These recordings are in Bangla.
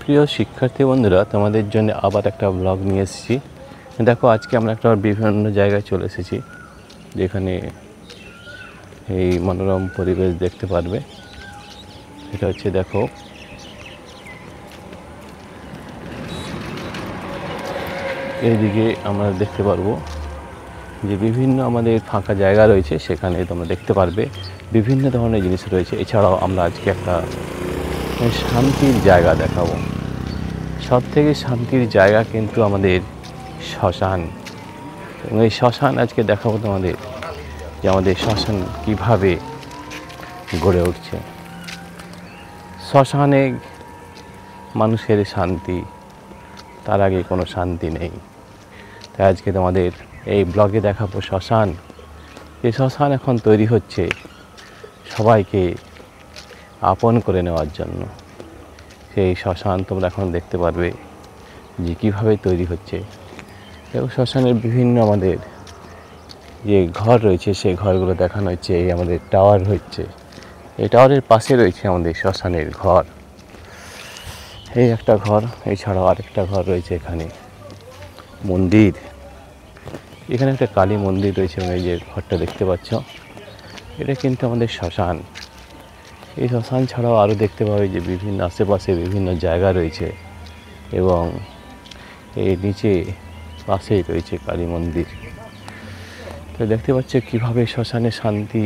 প্রিয় শিক্ষার্থী বন্ধুরা, তোমাদের জন্য আবার একটা ব্লগ নিয়ে এসেছি। দেখো, আজকে আমরা একটা বিভিন্ন জায়গায় চলে এসেছি যেখানে এই মনোরম পরিবেশ দেখতে পারবে। এটা হচ্ছে, দেখো, এইদিকে আমরা দেখতে পারবো যে বিভিন্ন আমাদের ফাঁকা জায়গা রয়েছে, সেখানে তোমরা দেখতে পারবে বিভিন্ন ধরনের জিনিস রয়েছে। এছাড়াও আমরা আজকে একটা শান্তির জায়গা দেখাবো। সব থেকে শান্তির জায়গা কিন্তু আমাদের শ্মশান, এবং এই শ্মশান আজকে দেখাবো তোমাদের যে আমাদের শ্মশান কীভাবে গড়ে উঠছে। শ্মশানে মানুষের শান্তি, তার আগে কোনো শান্তি নেই। তাই আজকে তোমাদের এই ব্লগে দেখাবো শ্মশান। এই শ্মশান এখন তৈরি হচ্ছে সবাইকে আপন করে নেওয়ার জন্য। সেই শ্মশান তোমরা এখন দেখতে পারবে যে কীভাবে তৈরি হচ্ছে। এবং শ্মশানের বিভিন্ন আমাদের যে ঘর রয়েছে, সেই ঘরগুলো দেখানো হচ্ছে। এই আমাদের টাওয়ার হচ্ছে, এই টাওয়ারের পাশে রয়েছে আমাদের শ্মশানের ঘর। এই একটা ঘর, এছাড়াও আরেকটা ঘর রয়েছে এখানে মন্দির। এখানে একটা কালী মন্দির রয়েছে, এবং এই যে ঘরটা দেখতে পাচ্ছ, এটা কিন্তু আমাদের শ্মশান। এই শ্মশান ছাড়াও আরও দেখতে পাবে যে বিভিন্ন আশেপাশে বিভিন্ন জায়গা রয়েছে, এবং এই নিচে পাশেই রয়েছে কালী মন্দির। তো দেখতে পাচ্ছ কীভাবে শ্মশানে শান্তি।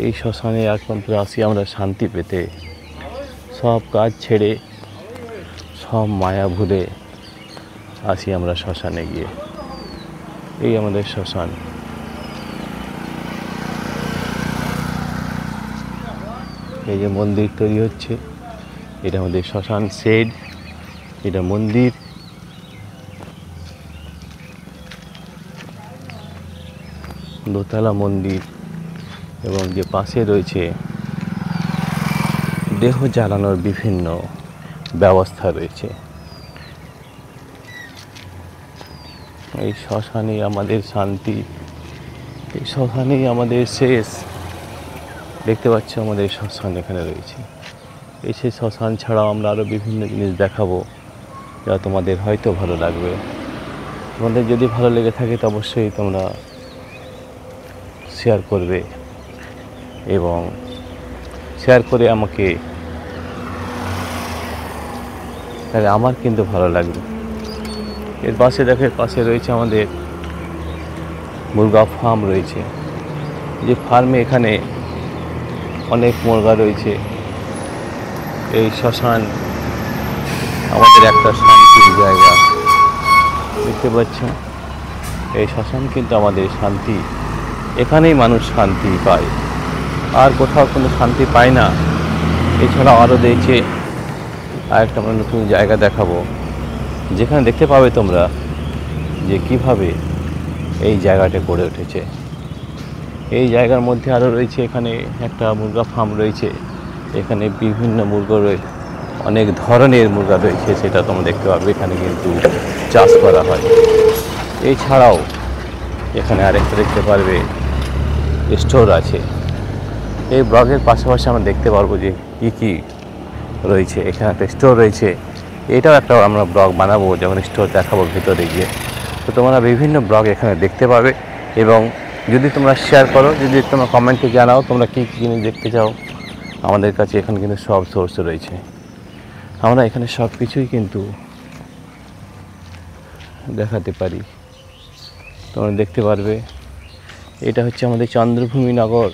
এই শ্মশানে একমাত্র আসি আমরা শান্তি পেতে, সব কাজ ছেড়ে, সব মায়া ভুলে আসি আমরা শ্মশানে গিয়ে। এই আমাদের শ্মশান। এই যে মন্দির তৈরি হচ্ছে, এটা আমাদের শ্মশান শেড, এটা মন্দির। দোতলা মন্দির, এবং যে পাশে রয়েছে দেহ জ্বালানোর বিভিন্ন ব্যবস্থা রয়েছে। এই শ্মশানেই আমাদের শান্তি, এই শ্মশানেই আমাদের শেষ। দেখতে পাচ্ছ আমাদের শ্মশান এখানে রয়েছে। এই সেই শ্মশান ছাড়াও আমরা আরও বিভিন্ন জিনিস দেখাবো, যা তোমাদের হয়তো ভালো লাগবে। তোমাদের যদি ভালো লেগে থাকে তো অবশ্যই তোমরা শেয়ার করবে, এবং শেয়ার করে আমাকে, তাহলে আমার কিন্তু ভালো লাগবে। এর পাশে দেখো, পাশে রয়েছে আমাদের মুরগা ফার্ম রয়েছে। যে ফার্মে এখানে অনেক মুরগা রয়েছে। এই শ্মশান আমাদের একটা শান্তির জায়গা। দেখতে পাচ্ছ, এই শ্মশান কিন্তু আমাদের শান্তি। এখানেই মানুষ শান্তি পায়, আর কোথাও কোনো শান্তি পায় না। এছাড়াও আরও রয়েছে আরেকটা আমরা নতুন জায়গা দেখাবো, যেখানে দেখতে পাবে তোমরা যে কিভাবে এই জায়গাটা গড়ে উঠেছে। এই জায়গার মধ্যে আরও রয়েছে, এখানে একটা মুরগা ফার্ম রয়েছে। এখানে বিভিন্ন মুরগা রয়েছে, অনেক ধরনের মুরগা রয়েছে, সেটা তোমরা দেখতে পাবে। এখানে কিন্তু চাষ করা হয়। এছাড়াও এখানে আরেকটা দেখতে পারবে স্টোর আছে। এই ব্লগের পাশাপাশি আমরা দেখতে পারবো যে কী কী রয়েছে। এখানে একটা স্টোর রয়েছে, এটাও একটা আমরা ব্লগ বানাবো, যখন স্টোর দেখাবো ভিতরে গিয়ে। তো তোমরা বিভিন্ন ব্লগ এখানে দেখতে পাবে, এবং যদি তোমরা শেয়ার করো, যদি তোমরা কমেন্টে জানাও তোমরা কী কী জিনিস দেখতে চাও। আমাদের কাছে এখানে কিন্তু সব সোর্স রয়েছে, আমরা এখানে সব কিছুই কিন্তু দেখাতে পারি। তোমরা দেখতে পারবে এটা হচ্ছে আমাদের চন্দ্রভূমি নগর।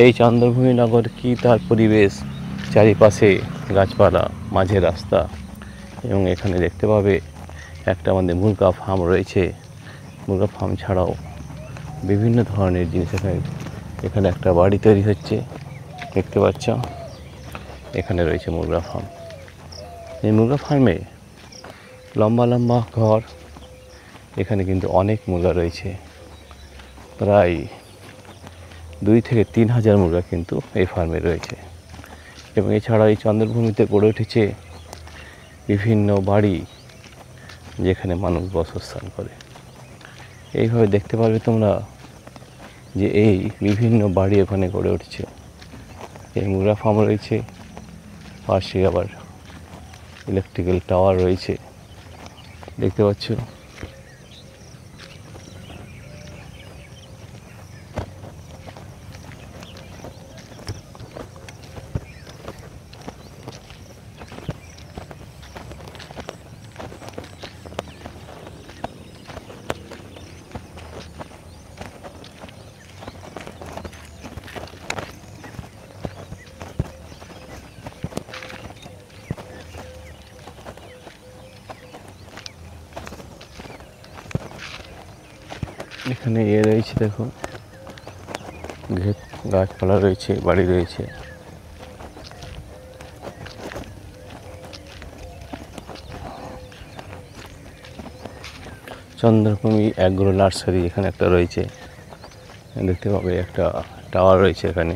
এই চন্দ্রভূমি নগর কি তার পরিবেশ, চারিপাশে গাছপালা, মাঝে রাস্তা, এবং এখানে দেখতে পাবে একটা আমাদের মুরগা ফার্ম রয়েছে। মুরগা ফার্ম ছাড়াও বিভিন্ন ধরনের জিনিস এখানে একটা বাড়ি তৈরি হচ্ছে, দেখতে পাচ্ছ। এখানে রয়েছে মুরগা ফার্ম। এই মুরগা ফার্মে লম্বা লম্বা ঘর, এখানে কিন্তু অনেক মুরগা রয়েছে। প্রায় 2 থেকে 3 হাজার মুরগা কিন্তু এই ফার্মে রয়েছে। এবং এছাড়া এই চন্দ্রভূমিতে গড়ে উঠেছে বিভিন্ন বাড়ি, যেখানে মানুষ বাসস্থান করে। এইভাবে দেখতে পারবে তোমরা যে এই বিভিন্ন বাড়ি ওখানে গড়ে উঠছে। এই মুরগা ফার্ম রয়েছে, পাশে আবার ইলেকট্রিক্যাল টাওয়ার রয়েছে, দেখতে পাচ্ছ। এখানে রয়েছে, দেখো, গাছপালা রয়েছে, বাড়ি রয়েছে। চন্দ্রভূমি অ্যাগ্রো নার্সারি এখানে একটা রয়েছে, দেখতে পাবে একটা টাওয়ার রয়েছে এখানে।